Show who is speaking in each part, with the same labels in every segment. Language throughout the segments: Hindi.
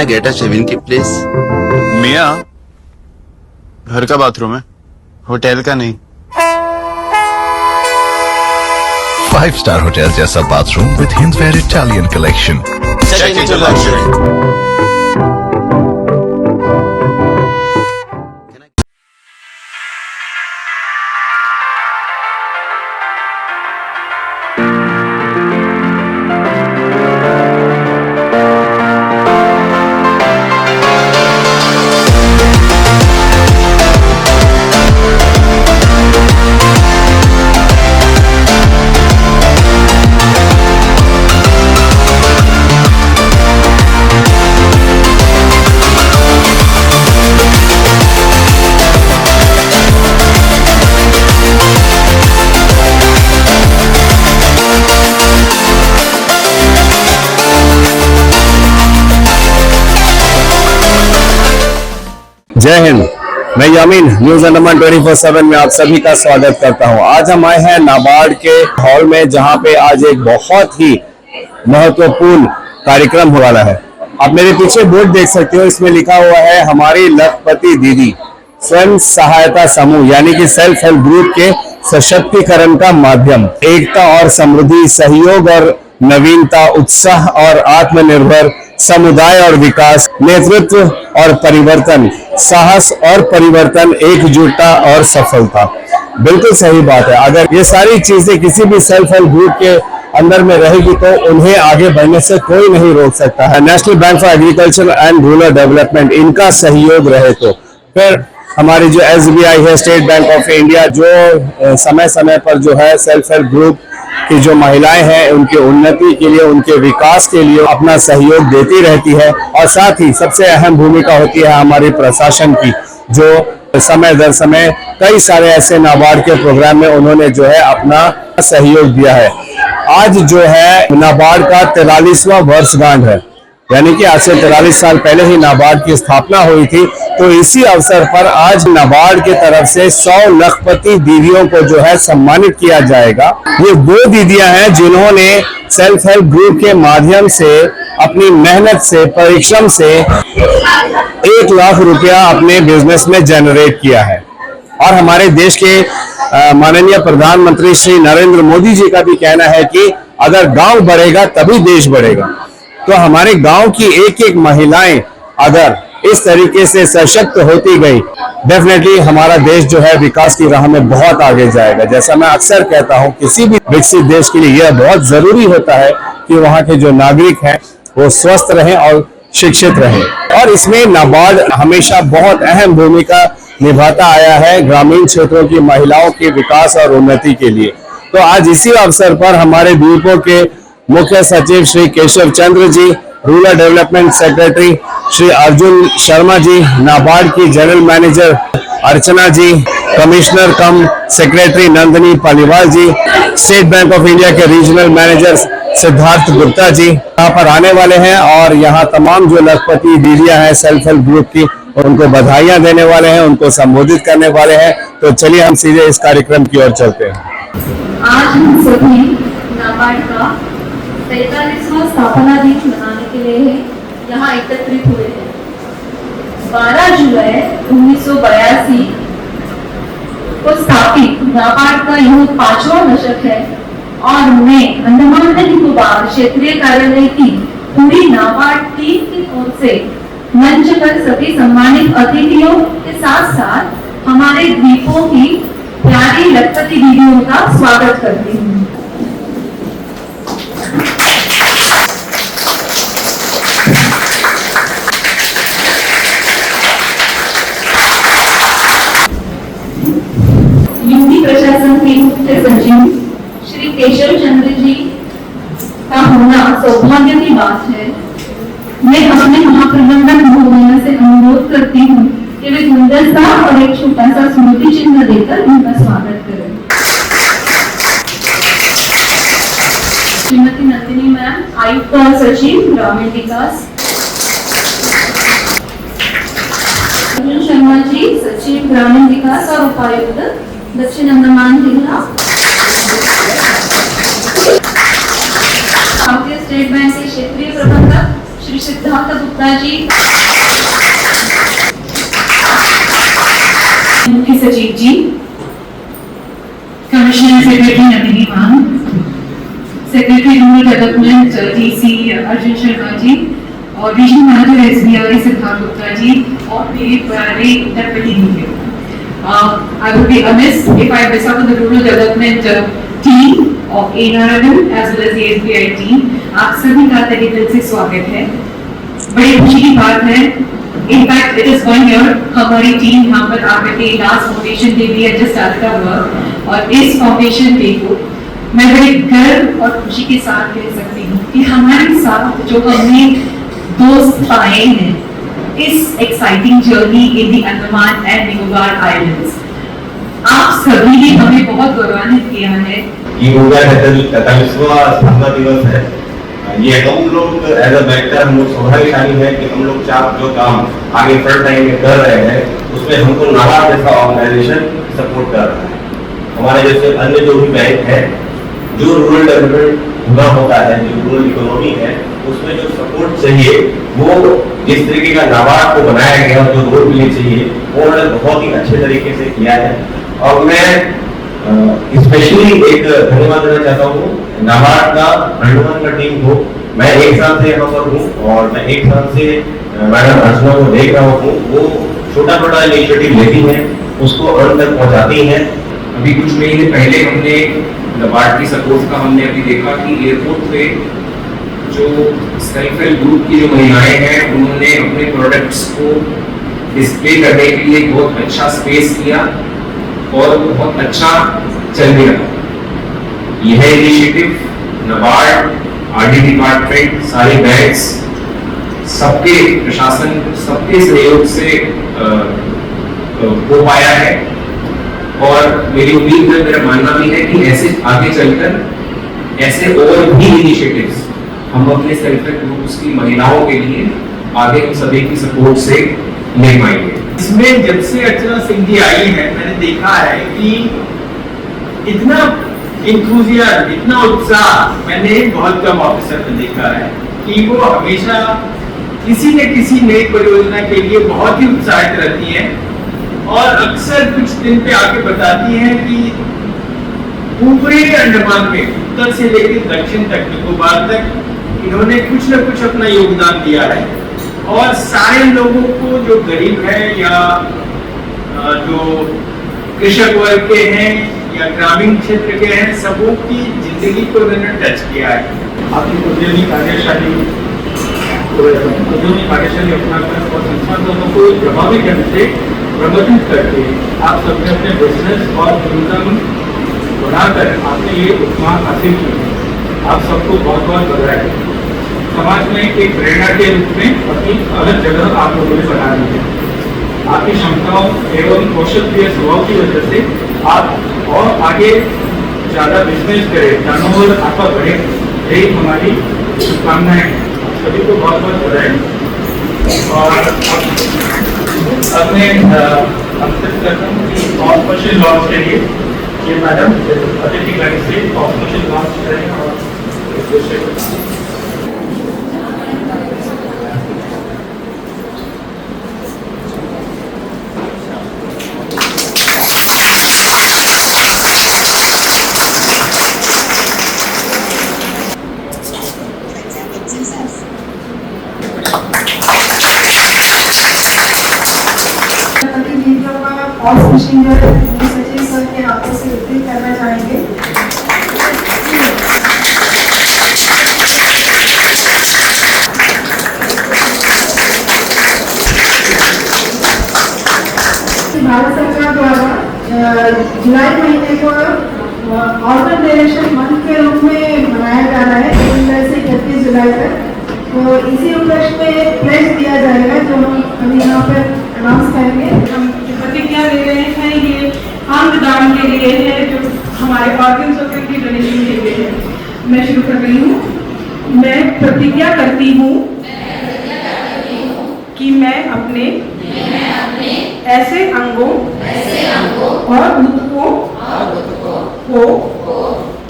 Speaker 1: I get a shave-in kit, please?
Speaker 2: मियाँ, घर का बाथरूम है, होटल का नहीं।
Speaker 3: 5-star होटल जैसा bathroom with Hindware Italian collection.
Speaker 1: Check into luxury.
Speaker 4: जय हिंद। मैं यामीन न्यूज अंडमान 24/7 में आप सभी का स्वागत करता हूं। आज हम आए हैं नाबार्ड के हॉल में, जहां पे आज एक बहुत ही महत्वपूर्ण कार्यक्रम होने वाला है। आप मेरे पीछे बोर्ड देख सकते हो, इसमें लिखा हुआ है हमारी लखपति दीदी स्वयं सहायता समूह, यानी कि सेल्फ हेल्प ग्रुप के सशक्तिकरण का माध्यम, एकता और समृद्धि, सहयोग और नवीनता, उत्साह और आत्मनिर्भर समुदाय और विकास, नेतृत्व और परिवर्तन, साहस और परिवर्तन, एकजुटता और सफलता। बिल्कुल सही बात है। अगर ये सारी चीजें किसी भी सेल्फ हेल्प ग्रुप के अंदर में रहेगी तो उन्हें आगे बढ़ने से कोई नहीं रोक सकता है। National bank for agriculture and rural development, इनका सहयोग रहे तो फिर हमारी जो SBI है, स्टेट बैंक ऑफ इंडिया, जो समय समय पर जो है सेल्फ हेल्प ग्रुप की जो महिलाएं हैं उनकी उन्नति के लिए, उनके विकास के लिए अपना सहयोग देती रहती है। और साथ ही सबसे अहम भूमिका होती है हमारी प्रशासन की, जो समय दर समय कई सारे ऐसे नाबार्ड के प्रोग्राम में उन्होंने जो है अपना सहयोग दिया है। आज जो है नाबार्ड का 43वां वर्षगांठ है, यानी कि आज से 43 साल पहले ही नाबार्ड की स्थापना हुई थी। तो इसी अवसर पर आज नाबार्ड की तरफ से 100 लखपति दीदियों को जो है सम्मानित किया जाएगा। ये वो दीदियां हैं जिन्होंने सेल्फ हेल्प ग्रुप के माध्यम से, अपनी मेहनत से, परिश्रम से 1 लाख रुपया अपने बिजनेस में जनरेट किया है। और हमारे देश के माननीय प्रधानमंत्री श्री नरेंद्र मोदी जी का भी कहना है कि अगर गांव बढ़ेगा तभी देश बढ़ेगा। तो हमारे गांव की एक एक महिलाएं अगर इस तरीके से सशक्त होती गई, डेफिनेटली हमारा देश जो है विकास की राह में बहुत आगे जाएगा। जैसा मैं अक्सर कहता हूं, किसी भी विकसित देश के लिए यह बहुत जरूरी होता है कि वहां के जो नागरिक हैं वो स्वस्थ रहें और शिक्षित रहें। और इसमें नाबार्ड हमेशा बहुत अहम भूमिका निभाता आया है ग्रामीण क्षेत्रों की महिलाओं के विकास और उन्नति के लिए। तो आज इसी अवसर पर हमारे द्वीपों के मुख्य सचिव Shri Keshav Chandra ji, rural development secretary Shri Arjun Sharma ji, NABARD की general manager Archana ji, commissioner cum secretary Nandini Paliwal ji, State Bank of India के रीजनल मैनेजर सिद्धार्थ गुप्ता जी यहाँ पर आने वाले हैं। और यहाँ तमाम जो लखपति दीदियां हैं सेल्फ हेल्प ग्रुप की, उनको बधाइयां देने वाले हैं, उनको संबोधित करने वाले हैं। तो चलिए हम सीधे इस कार्यक्रम की ओर चलते हैं।
Speaker 5: आज हम सभी नाबार्ड का 43वां स्थापना दिवस मनाने के लिए यहाँ एकत्रित हुए हैं। 12 जुलाई 1982 को स्थापित नाबार्ड का यह 5वां दशक है और मैं अंडमान एंड निकोबार क्षेत्रीय कार्यालय की पूरी नाबार्ड टीम की ओर से मंच पर सभी सम्मानित अतिथियों के साथ साथ हमारे द्वीपों की प्यारी लखपति दीदियों का स्वागत करती हूँ। यूपी प्रशासन के मुख्य सचिव श्री केशव चंद्र जी का होना सौभाग्य की बात है। मैं अपने महाप्रबंधक महोदय से अनुरोध करती हूँ कि वे गुलदस्ता और एक छोटा सा स्मृति चिन्ह देकर उनका स्वागत करें। श्रीमती नंदिनी मैम, आयुक्त और सचिव ग्रामीण विकास, अर्जुन शर्मा जी, सचिव ग्रामीण विकास और उपायुक्त दक्षिण अंडमान जिला, भारतीय स्टेट बैंक के क्षेत्रीय प्रबंधक श्री सिद्धार्थ गुप्ता जी, मुख्य सचिव जी, commissioner secretary Nandini Maan, secretary rural development DC Arjun Sharma ji और regional manager SBI Siddharth Gupta ji और मेरे प्यारे deputy union. I would be amiss if I miss out on the rural development team of ANRL as well as the SBI team. आप सभी का तहे दिल से स्वागत है। बड़ी खुशी की बात है। In fact, it is 1 year हमारी टीम यहाँ पर आकर के लास्ट फाउंडेशन डे भी जस्ट स्टार्ट का हुआ और इस फाउंडेशन डे को मैं बड़े गर्व और खुशी के साथ कह सकती हूँ कि हमारे साथ जो हमने दोस्त पाए हैं इस exciting journey in the Andaman and Nicobar islands, आप सभी ने हमें बहुत गौरवान्वित किया है।
Speaker 6: ये हो गया 43वां स्थापना दिवस है। ये हम लोग एज अ बैकर हम लोग सौभाग्यशाली है कि हम लोग चार जो काम आगे फ्रंट लाइन में कर रहे हैं उसमें हमको नाबार्ड जैसा ऑर्गेनाइजेशन सपोर्ट कर रहा है। हमारे जैसे अन्य जो भी बैंक है जो रूरल डेवलपमेंट पूरा होता है, जो रूरल इकोनॉमी है उसमें जो सपोर्ट चाहिए वो जिस तरीके का नाबार्ड को बनाया गया जो रोल मिलनी चाहिए वो उन्होंने बहुत ही अच्छे तरीके से किया है। और मैं स्पेशली एक धन्यवाद देना चाहता हूँ नाबार्ड का अंडमान का टीम को। मैं 1 साल से यहाँ पर हूँ और मैं 1 साल से मैडम अर्चना को देख रहा हूँ, वो छोटा छोटा इनिशिएटिव लेती हैं उसको अंत तक पहुँचाती हैं।
Speaker 7: अभी कुछ महीने पहले हमने नाबार्ड की सपोर्ट का हमने अभी देखा कि एयरपोर्ट पे जो सेल्फ हेल्प ग्रुप की जो महिलाएं हैं उन्होंने अपने प्रोडक्ट्स को डिस्प्ले करने के लिए बहुत अच्छा स्पेस किया और बहुत अच्छा चल भी रहा। यह इनिशिएटिव नाबार्ड, आरडी डिपार्टमेंट, सारे बैंक्स, सबके प्रशासन, सबके सहयोग से हो पाया है और मेरी उम्मीद है, मेरा मानना भी है कि ऐसे आगे चलकर ऐसे और भी इनिशिएटिव्स हम अपने सेल्फ हेल्प ग्रुप्स की महिलाओं के लिए आगे हम सभी की सपोर्ट से ले पाएंगे।
Speaker 8: इसमें जब से अर्चना सिंह जी आई है मैंने देखा है कि इतना इंथुजियाज्म, इतना उत्साह मैंने बहुत कम ऑफिसर में देखा है कि वो हमेशा किसी न किसी नई परियोजना के लिए बहुत ही उत्साहित रहती है और अक्सर कुछ दिन पे आके बताती हैं कि पूरे अंडमान में उत्तर से लेकर दक्षिण तक निकोबार तक इन्होंने कुछ न कुछ अपना योगदान दिया है और सारे लोगों को जो गरीब है या जो कृषक वर्ग के हैं या ग्रामीण क्षेत्र के हैं सबों की जिंदगी को उन्होंने टच किया है। आपकी उद्यमी कार्यशाली अपनाकर और संसाधनों को प्रभावी ढंग से प्रबंधित करके आप सबने अपने बिजनेस और टूरिज्म बढ़ाकर आपने ये उपमान हासिल की। आप सबको बहुत बहुत बधाई। समाज में एक प्रेरणा के रूप में अपनी अलग जगह आप लोगों ने बना दी है। आपकी क्षमताओं एवं कौशलप्रिय स्वभाव की वजह से आप और आगे ज़्यादा बिजनेस करें, टर्नओवर आपका बढ़े, यही हमारी शुभकामनाएं हैं। सभी को बहुत बहुत बधाई। और अब मैं अवसर करता हूँ कि ऑफिशियल लॉन्च के लिए ये मैडम अतिथि लाइन से ऑफिशियल लॉन्च करें और
Speaker 9: सचिव सर के हाथों से वितरित करना चाहेंगे। भारत सरकार द्वारा जुलाई महीने को ऑर्गन डोनेशन मंथ के रूप में मनाया जा रहा है 1 जुलाई से 31 जुलाई तक। तो इसी उपलक्ष्य में प्लेस दिया जाएगा जो हम अभी यहाँ पर अनाउंस करेंगे। हम प्रतिज्ञा ले रहे हैं, ये अंगदान के लिए है जो हमारे ऑर्गन की डोनेशन के लिए है। मैं शुरू कर रही हूँ। मैं प्रतिज्ञा करती हूँ कि मैं अपने ऐसे अंगों और ऊतकों को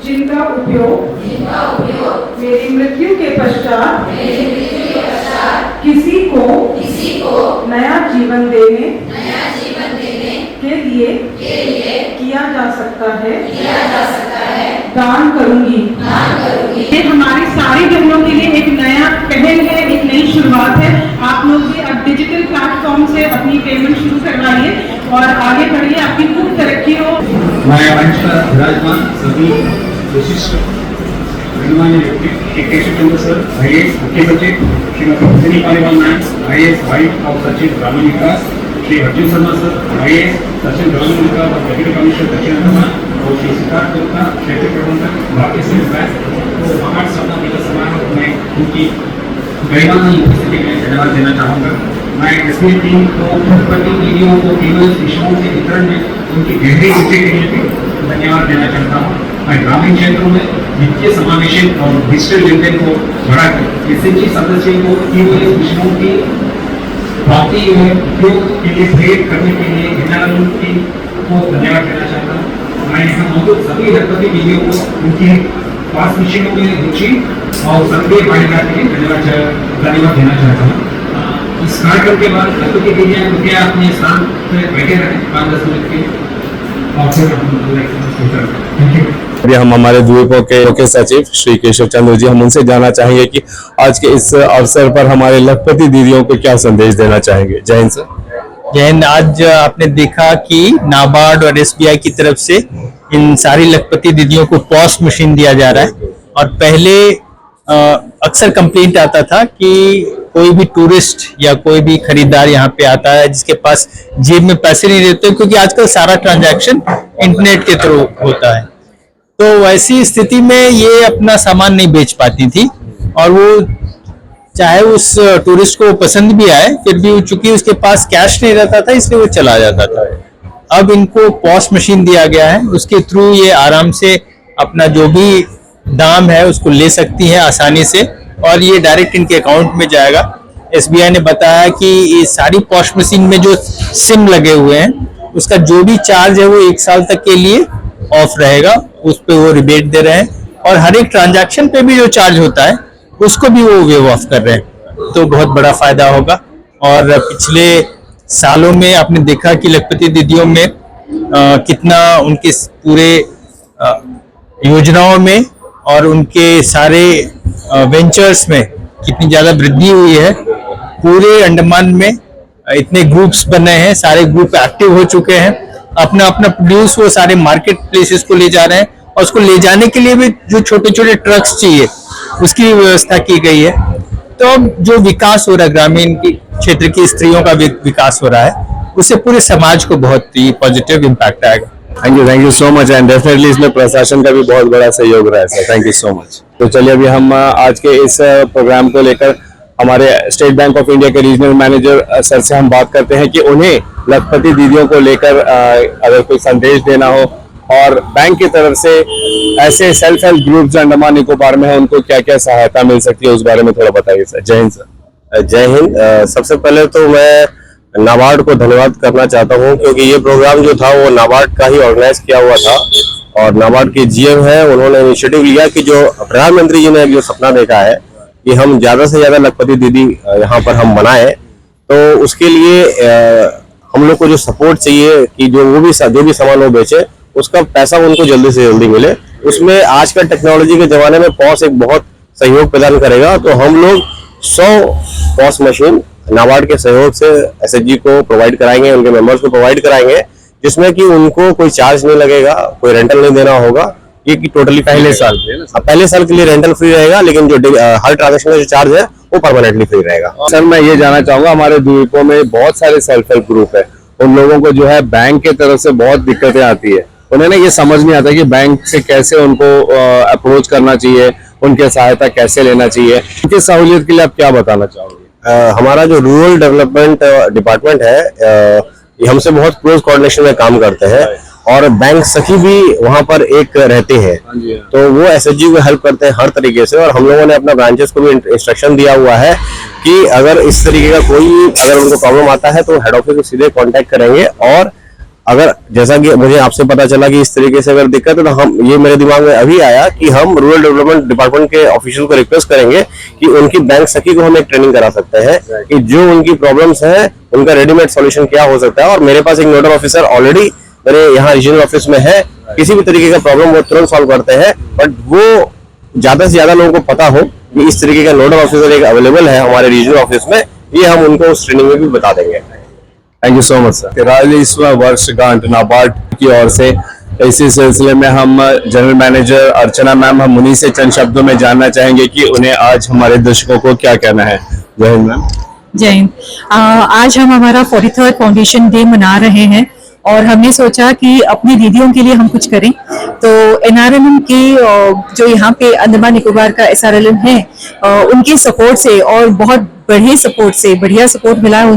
Speaker 9: जिनका उपयोग मेरी मृत्यु के पश्चात को नया जीवन देने के लिए किया जा सकता है दान करूंगी। ये हमारी सारी बहनों के लिए एक नया पहल है, एक नई शुरुआत है। आप लोग भी अब डिजिटल प्लेटफॉर्म से अपनी पेमेंट शुरू करवाइए और आगे बढ़िए, आपकी खूब तरक्की हो।
Speaker 8: मैं मंच पर विराजमान सभी विशिष्ट गणमान्य व्यक्ति श्री केशव चंद्र सर IAS मुख्य सचिव, Shrimati Rajni Paliwal ma'am IAS vice of सचिव ग्रामीण विकास, श्री अर्जुन शर्मा सर IAS सचिव ग्रामीण विकास और डेप्यूटी कमिश्नर दक्षिण अंडमान और श्री सिद्धार्थ गुप्ता क्षेत्रीय प्रबंधक भारतीय सिविल बैंक। तो महान सपना दिवस समारोह में उनकी गरिमामयी उपस्थिति में धन्यवाद देना चाहूँगा। मैं एसबीआई टीम को प्रति दीदियों को केवल विषयों के वितरण में उनकी गहरी रुचि के लिए भी धन्यवाद देना चाहता हूँ। मैं ग्रामीण क्षेत्रों में वित्तीय समावेशन और डिजिटल लेनदेन को बढ़ाकर एसएचजी सदस्यों को केवल विषयों की प्राप्ति एवं उपयोग के लिए प्रेरित करने के लिए एनआरएल टीम को धन्यवाद देना चाहता हूँ। मैं यहाँ मौजूद सभी लखपति दीदियों को उनकी पास विषयों में रुचि और सक्रिय भागीदारी के लिए धन्यवाद देना चाहता हूँ। इस कार्यक्रम के बाद लखपति दीदियाँ कृपया अपने स्थान पर बैठे रहें 5-10 मिनट के और फिर हम
Speaker 4: अभी हम हमारे द्वीपों के मुख्य सचिव श्री केशव चंद्र जी, हम उनसे जानना चाहेंगे कि आज के इस अवसर पर हमारे लखपति दीदियों को क्या संदेश देना चाहेंगे। जय हिंद सर।
Speaker 10: जय हिंद। आज आपने देखा कि नाबार्ड और SBI की तरफ से इन सारी लखपति दीदियों को पॉस मशीन दिया जा रहा है। और पहले अक्सर कंप्लेंट आता था कि कोई भी टूरिस्ट या कोई भी खरीदार यहाँ पे आता है जिसके पास जेब में पैसे नहीं रहते, क्योंकि आजकल सारा ट्रांजैक्शन इंटरनेट के थ्रू होता है। तो वैसी स्थिति में ये अपना सामान नहीं बेच पाती थी और वो चाहे उस टूरिस्ट को पसंद भी आए फिर भी चूंकि उसके पास कैश नहीं रहता था इसलिए वो चला जाता था। अब इनको पॉस मशीन दिया गया है, उसके थ्रू ये आराम से अपना जो भी दाम है उसको ले सकती हैं आसानी से और ये डायरेक्ट इनके अकाउंट में जाएगा। SBI ने बताया कि ये सारी पॉस मशीन में जो सिम लगे हुए हैं उसका जो भी चार्ज है वो 1 साल तक के लिए ऑफ रहेगा, उस पे वो रिबेट दे रहे हैं और हर एक ट्रांजैक्शन पे भी जो चार्ज होता है उसको भी वो वेव ऑफ कर रहे हैं। तो बहुत बड़ा फायदा होगा। और पिछले सालों में आपने देखा कि लखपति दीदियों में कितना उनके पूरे योजनाओं में और उनके सारे वेंचर्स में कितनी ज्यादा वृद्धि हुई है। पूरे अंडमान में इतने ग्रुप्स बने हैं, सारे ग्रुप एक्टिव हो चुके हैं, अपना अपना प्रोड्यूस वो सारे मार्केट प्लेसेस को ले जा रहे हैं और उसको ले जाने के लिए भी जो छोटे छोटे ट्रक्स चाहिए उसकी भी व्यवस्था की गई है। तो अब जो विकास हो रहा है, ग्रामीण की क्षेत्र की स्त्रियों का विकास हो रहा है, उससे पूरे समाज को बहुत ही पॉजिटिव इम्पैक्ट आएगा।
Speaker 4: Thank you so much and definitely इसमें प्रशासन का भी बहुत बड़ा सहयोग रहा है sir. Thank you so much. तो चलिए अभी हम आज के इस प्रोग्राम को लेकर हमारे स्टेट बैंक ऑफ इंडिया के रीजनल मैनेजर सर से हम बात करते हैं कि उन्हें लखपति दीदियों को लेकर अगर कोई संदेश देना हो और बैंक की तरफ से ऐसे सेल्फ हेल्प ग्रुप जो अंडमान निकोबार में है उनको क्या क्या सहायता मिल सकती है उस बारे में थोड़ा बताइए सर। जय हिंद सर।
Speaker 6: जय हिंद। सबसे पहले तो मैं नाबार्ड को धन्यवाद करना चाहता हूं क्योंकि ये प्रोग्राम जो था वो नाबार्ड का ही ऑर्गेनाइज किया हुआ था और नाबार्ड के GM है, उन्होंने इनिशिएटिव लिया कि जो प्रधानमंत्री जी ने जो सपना देखा है कि हम ज्यादा से ज्यादा लखपति दीदी यहाँ पर हम बनाए, तो उसके लिए हम लोग को जो सपोर्ट चाहिए कि जो भी सामान वो बेचे उसका पैसा उनको जल्दी से जल्दी मिले। उसमें आजकल टेक्नोलॉजी के जमाने में पॉस एक बहुत सहयोग प्रदान करेगा। तो हम लोग 100 पॉस मशीन नाबार्ड के सहयोग से SHG को प्रोवाइड कराएंगे, उनके मेंबर्स को प्रोवाइड कराएंगे, जिसमें कि उनको कोई चार्ज नहीं लगेगा, कोई रेंटल नहीं देना होगा। ये कि टोटली पहले साल के लिए रेंटल फ्री रहेगा, लेकिन जो हर ट्रांजेक्शन का जो चार्ज है वो परमानेंटली फ्री रहेगा।
Speaker 4: सर मैं ये जानना चाहूंगा, हमारे द्वीपों में बहुत सारे सेल्फ हेल्प ग्रुप है, उन लोगों को जो है बैंक की तरफ से बहुत दिक्कतें आती है, उन्हें ना ये समझ नहीं आता कि बैंक से कैसे उनको अप्रोच करना चाहिए, उनके सहायता कैसे लेना चाहिए। उनकी सहूलियत के लिए आप क्या बताना चाहोगे?
Speaker 6: हमारा जो रूरल डेवलपमेंट डिपार्टमेंट है ये हमसे बहुत क्लोज कोऑर्डिनेशन में काम करते हैं और बैंक सखी भी वहाँ पर एक रहते हैं, तो वो SHG को हेल्प करते हैं हर तरीके से। और हम लोगों ने अपना ब्रांचेस को भी इंस्ट्रक्शन दिया हुआ है कि अगर इस तरीके का कोई अगर उनको प्रॉब्लम आता है तो हेड ऑफिस को सीधे कांटेक्ट करेंगे और
Speaker 4: अगर जैसा कि मुझे आपसे पता चला कि इस तरीके से अगर दिक्कत है, तो हम ये मेरे दिमाग में अभी आया कि हम रूरल डेवलपमेंट डिपार्टमेंट के ऑफिशियल को रिक्वेस्ट करेंगे कि उनकी बैंक सखी को हम एक ट्रेनिंग करा सकते हैं कि जो उनकी प्रॉब्लम्स है उनका रेडीमेड सॉल्यूशन क्या हो सकता है। और मेरे पास एक नोडल ऑफिसर ऑलरेडी मेरे यहाँ रीजनल ऑफिस में है, किसी भी तरीके का प्रॉब्लम वो तुरंत सॉल्व करते हैं। बट वो ज्यादा से ज्यादा लोगों को पता हो कि इस तरीके का नोडल ऑफिसर एक अवेलेबल है हमारे रीजनल ऑफिस में, ये हम उनको उस ट्रेनिंग में भी बता देंगे। Thank you so much sir.
Speaker 11: 43वां वर्षगांठ नाबार्ड की ओर से, इसी सिलसिले में हम जनरल मैनेजर अर्चना मैम, हम उन्हीं से चंद शब्दों में जानना चाहेंगे कि उन्हें आज हमारे दर्शकों को क्या कहना है। जय हिंद मैम।
Speaker 12: जय हिंद। आज हम हमारा 43rd फाउंडेशन डे मना रहे हैं और हमने सोचा कि अपनी दीदियों के लिए हम कुछ करें। तो एनआरएलएम की जो यहाँ पे अंडमान निकोबार का एसआरएलएम है, उनके सपोर्ट से और बहुत बढ़िया सपोर्ट मिला है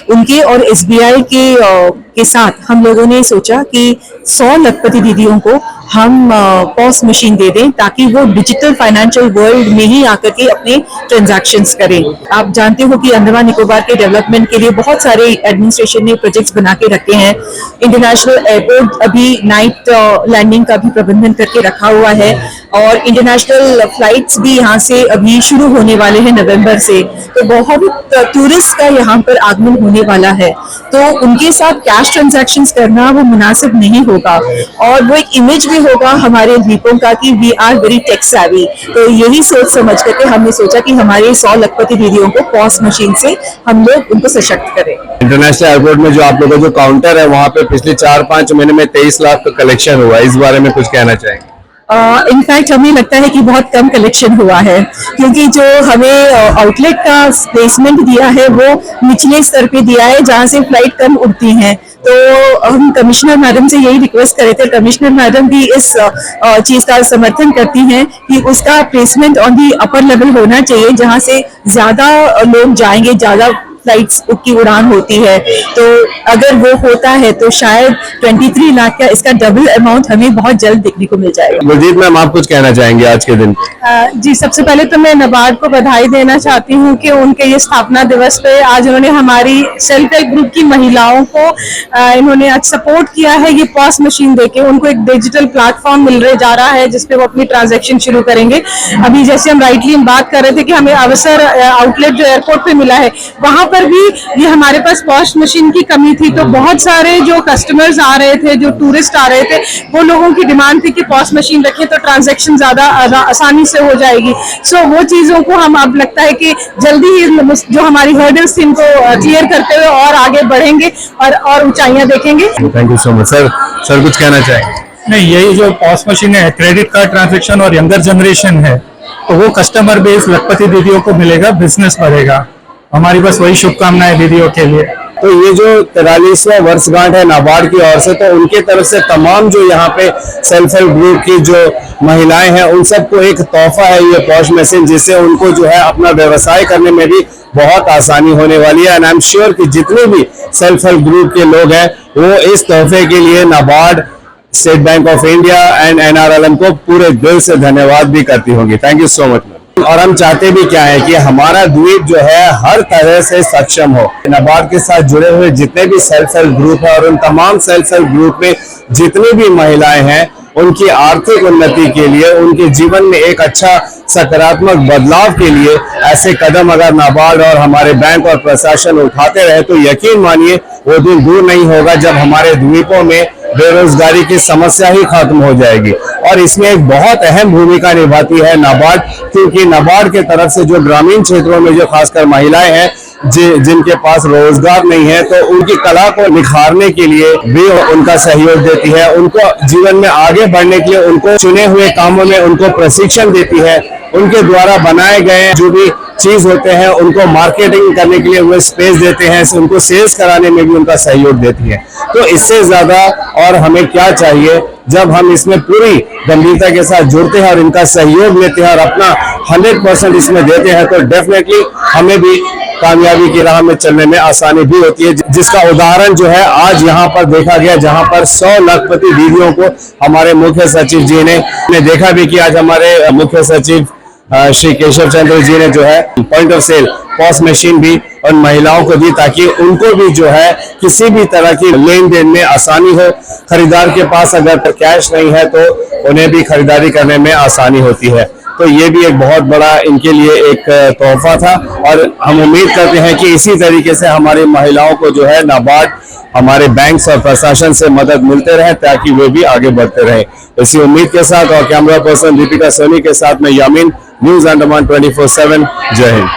Speaker 12: उनके और एसबीआई के साथ हम लोगों ने सोचा कि 100 लखपति दीदियों को हम पॉस मशीन दे दें ताकि वो डिजिटल फाइनेंशियल वर्ल्ड में ही आकर के अपने ट्रांजैक्शंस करें। आप जानते हो कि अंडमान निकोबार के डेवलपमेंट के लिए बहुत सारे एडमिनिस्ट्रेशन ने प्रोजेक्ट्स बना के रखे हैं। इंटरनेशनल एयरपोर्ट अभी नाइट लैंडिंग का भी प्रबंधन करके रखा हुआ है और इंटरनेशनल फ्लाइट्स भी यहाँ से अभी शुरू होने वाले हैं नवंबर से। तो बहुत टूरिस्ट का यहाँ पर आगमन होने वाला है, तो उनके साथ कैश ट्रांजैक्शंस करना वो मुनासिब नहीं होगा और वो एक इमेज भी होगा हमारे द्वीपों का कि we are very tech savvy। तो यही सोच समझ करके हमने सोचा कि हमारे 100 लखपति दीदियों को पॉस मशीन से हम लोग उनको सशक्त करें।
Speaker 11: इंटरनेशनल एयरपोर्ट में जो आप लोगों का जो काउंटर है, वहाँ पे पिछले 4-5 महीने में 23 लाख का कलेक्शन हुआ है, इस बारे में कुछ कहना चाहेंगे?
Speaker 12: इनफैक्ट हमें लगता है कि बहुत कम कलेक्शन हुआ है, क्योंकि जो हमें आउटलेट का प्लेसमेंट दिया है वो निचले स्तर पे दिया है जहाँ से फ्लाइट कम उड़ती हैं। तो हम कमिश्नर मैडम से यही रिक्वेस्ट करे थे, कमिश्नर मैडम भी इस चीज का समर्थन करती हैं कि उसका placement on the upper level होना चाहिए जहाँ से ज्यादा लोग जाएंगे, ज्यादा फ्लाइट्स की उड़ान होती है। तो अगर वो होता है तो शायद 23 लाख का इसका डबल अमाउंट हमें बहुत जल्द देखने को मिल जाएगा।
Speaker 11: गुरजीत मैम, आप कुछ कहना चाहेंगे आज के दिन?
Speaker 9: जी, सबसे पहले तो मैं नाबार्ड को बधाई देना चाहती हूँ कि उनके ये स्थापना दिवस पे आज उन्होंने हमारी सेल्फ हेल्प ग्रुप की महिलाओं को इन्होंने आज सपोर्ट किया है। ये पॉस मशीन देके उनको एक डिजिटल प्लेटफॉर्म मिल रहे जा रहा है जिसपे वो अपनी ट्रांजेक्शन शुरू करेंगे। अभी जैसे हम राइटली बात कर रहे थे कि हमें अवसर आउटलेट जो एयरपोर्ट पे मिला है, वहां पर भी ये हमारे पास पॉस मशीन की कमी थी। तो बहुत सारे जो कस्टमर्स आ रहे थे, जो टूरिस्ट आ रहे थे, वो लोगों की डिमांड थी कि पॉस मशीन रखें तो ट्रांजैक्शन ज्यादा आसानी से हो जाएगी। सो वो चीजों को हम अब लगता है कि जल्दी ही जो हमारी हर्डल्स थी इनको क्लियर करते हुए और आगे बढ़ेंगे और ऊंचाइयां देखेंगे।
Speaker 11: Thank you so much sir. Sir कुछ कहना चाहेंगे?
Speaker 8: नहीं, यही जो पॉस मशीन है, क्रेडिट कार्ड ट्रांजैक्शन और यंगर जनरेशन है, तो वो कस्टमर बेस लखपति दीदियों को मिलेगा, बिजनेस बढ़ेगा। हमारी बस वही शुभकामनाएं दीदियों के लिए।
Speaker 11: तो ये जो 43वां वर्षगांठ है नाबार्ड की ओर से, तो उनके तरफ से तमाम जो यहाँ पे सेल्फ हेल्प ग्रुप की जो महिलाएं हैं उन सबको एक तोहफा है ये पॉस मशीन, जिससे उनको जो है अपना व्यवसाय करने में भी बहुत आसानी होने वाली है। एंड आई एम श्योर कि जितने भी सेल्फ हेल्प ग्रुप के लोग हैं वो इस तोहफे के लिए NABARD, state Bank of India and NRLM को पूरे दिल से धन्यवाद भी करती होंगी। Thank you so much. और हम चाहते भी क्या है कि हमारा द्वीप जो है हर तरह से सक्षम हो। नाबार्ड के साथ जुड़े हुए जितने भी सेल्फ हेल्प ग्रुप है और उन तमाम सेल्फ हेल्प ग्रुप में जितनी भी महिलाएं हैं, उनकी आर्थिक उन्नति के लिए, उनके जीवन में एक अच्छा सकारात्मक बदलाव के लिए ऐसे कदम अगर नाबार्ड और हमारे बैंक और प्रशासन उठाते रहे तो यकीन मानिए वो दिन दूर नहीं होगा जब हमारे द्वीपों में बेरोजगारी की समस्या ही खत्म हो जाएगी। और इसमें एक बहुत अहम भूमिका निभाती है नाबार्ड, क्योंकि नाबार्ड के तरफ से जो ग्रामीण क्षेत्रों में जो खासकर महिलाएं हैं जिनके पास रोजगार नहीं है, तो उनकी कला को निखारने के लिए भी उनका सहयोग देती है। उनको जीवन में आगे बढ़ने के लिए उनको चुने हुए कामों में उनको प्रशिक्षण देती है। उनके द्वारा बनाए गए जो भी चीज होते हैं उनको मार्केटिंग करने के लिए वो स्पेस देते हैं, उनको सेल्स कराने में भी उनका सहयोग देती है। तो इससे ज्यादा और हमें क्या चाहिए जब हम इसमें पूरी गंभीरता के साथ जुड़ते हैं और इनका सहयोग लेते हैं और अपना 100% इसमें देते हैं, तो डेफिनेटली हमें भी कामयाबी की राह में चलने में आसानी भी होती है, जिसका उदाहरण जो है आज यहाँ पर देखा गया, जहाँ पर 100 लखपति दीदियों को हमारे मुख्य सचिव जी ने देखा भी कि आज हमारे मुख्य सचिव श्री केशव चंद्र जी ने जो है point of sale POS machine भी उन महिलाओं को दी, ताकि उनको भी जो है किसी भी तरह की लेन देन में आसानी हो। खरीदार के पास अगर कैश नहीं है तो उन्हें भी खरीदारी करने में आसानी होती है। तो ये भी एक बहुत बड़ा इनके लिए एक तोहफा था, और हम उम्मीद करते हैं कि इसी तरीके से हमारी महिलाओं को जो है नाबार्ड हमारे बैंक्स और प्रशासन से मदद मिलते रहे, ताकि वे भी आगे बढ़ते रहे। इसी उम्मीद के साथ और कैमरा पर्सन दीपिका सोनी के साथ मैं यामीन, न्यूज अंडमान 24/7। जय हिंद।